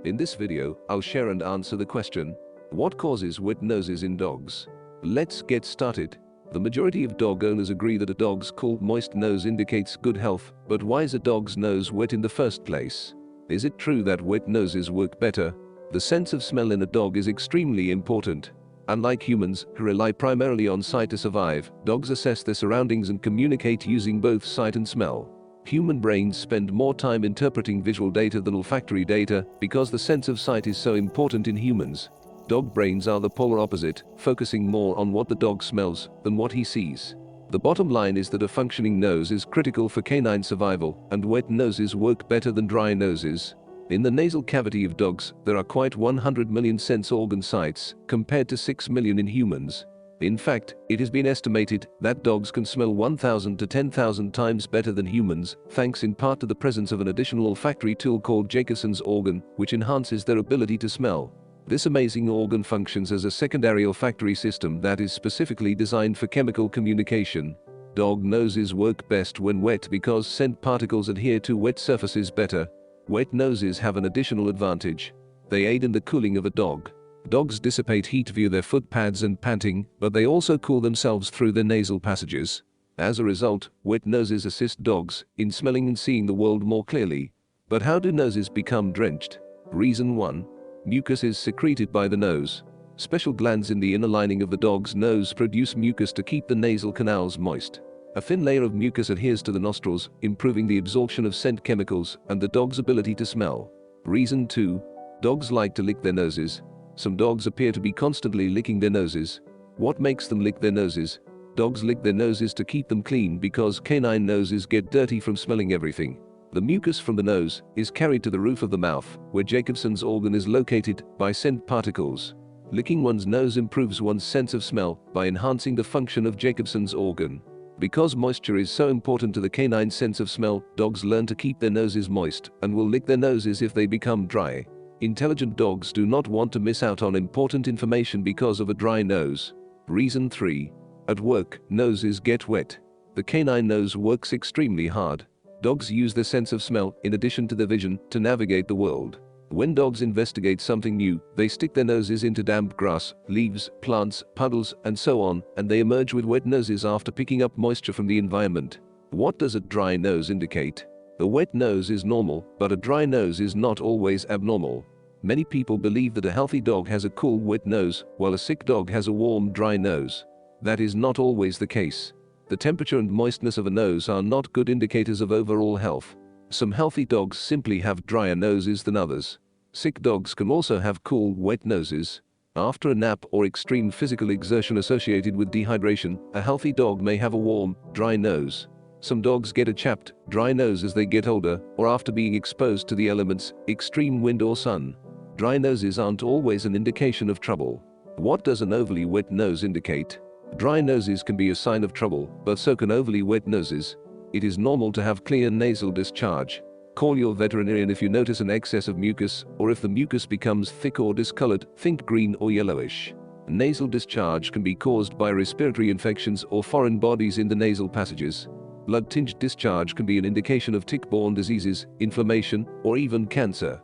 In this video, I'll share and answer the question, what causes wet noses in dogs? Let's get started. The majority of dog owners agree that a dog's cool, moist nose indicates good health, but why is a dog's nose wet in the first place? Is it true that wet noses work better? The sense of smell in a dog is extremely important. Unlike humans, who rely primarily on sight to survive, dogs assess their surroundings and communicate using both sight and smell. Human brains spend more time interpreting visual data than olfactory data because the sense of sight is so important in humans. Dog brains are the polar opposite, focusing more on what the dog smells than what he sees. The bottom line is that a functioning nose is critical for canine survival, and wet noses work better than dry noses. In the nasal cavity of dogs, there are quite 100 million sense organ sites, compared to 6 million in humans. In fact, it has been estimated that dogs can smell 1,000 to 10,000 times better than humans, thanks in part to the presence of an additional olfactory tool called Jacobson's organ, which enhances their ability to smell. This amazing organ functions as a secondary olfactory system that is specifically designed for chemical communication. Dog noses work best when wet because scent particles adhere to wet surfaces better. Wet noses have an additional advantage. They aid in the cooling of a dog. Dogs dissipate heat via their foot pads and panting, but they also cool themselves through their nasal passages. As a result, wet noses assist dogs in smelling and seeing the world more clearly. But how do noses become drenched? Reason 1. Mucus is secreted by the nose. Special glands in the inner lining of the dog's nose produce mucus to keep the nasal canals moist. A thin layer of mucus adheres to the nostrils, improving the absorption of scent chemicals and the dog's ability to smell. Reason 2. Dogs like to lick their noses. Some dogs appear to be constantly licking their noses. What makes them lick their noses? Dogs lick their noses to keep them clean because canine noses get dirty from smelling everything. The mucus from the nose is carried to the roof of the mouth, where Jacobson's organ is located, by scent particles. Licking one's nose improves one's sense of smell by enhancing the function of Jacobson's organ. Because moisture is so important to the canine sense of smell, dogs learn to keep their noses moist and will lick their noses if they become dry. Intelligent dogs do not want to miss out on important information because of a dry nose. Reason 3. At work, noses get wet. The canine nose works extremely hard. Dogs use their sense of smell, in addition to their vision, to navigate the world. When dogs investigate something new, they stick their noses into damp grass, leaves, plants, puddles, and so on, and they emerge with wet noses after picking up moisture from the environment. What does a dry nose indicate? A wet nose is normal, but a dry nose is not always abnormal. Many people believe that a healthy dog has a cool, wet nose, while a sick dog has a warm, dry nose. That is not always the case. The temperature and moistness of a nose are not good indicators of overall health. Some healthy dogs simply have drier noses than others. Sick dogs can also have cool, wet noses. After a nap or extreme physical exertion associated with dehydration, a healthy dog may have a warm, dry nose. Some dogs get a chapped, dry nose as they get older, or after being exposed to the elements, extreme wind or sun. Dry noses aren't always an indication of trouble. What does an overly wet nose indicate? Dry noses can be a sign of trouble, but so can overly wet noses. It is normal to have clear nasal discharge. Call your veterinarian if you notice an excess of mucus, or if the mucus becomes thick or discolored, think green or yellowish. Nasal discharge can be caused by respiratory infections or foreign bodies in the nasal passages. Blood-tinged discharge can be an indication of tick-borne diseases, inflammation, or even cancer.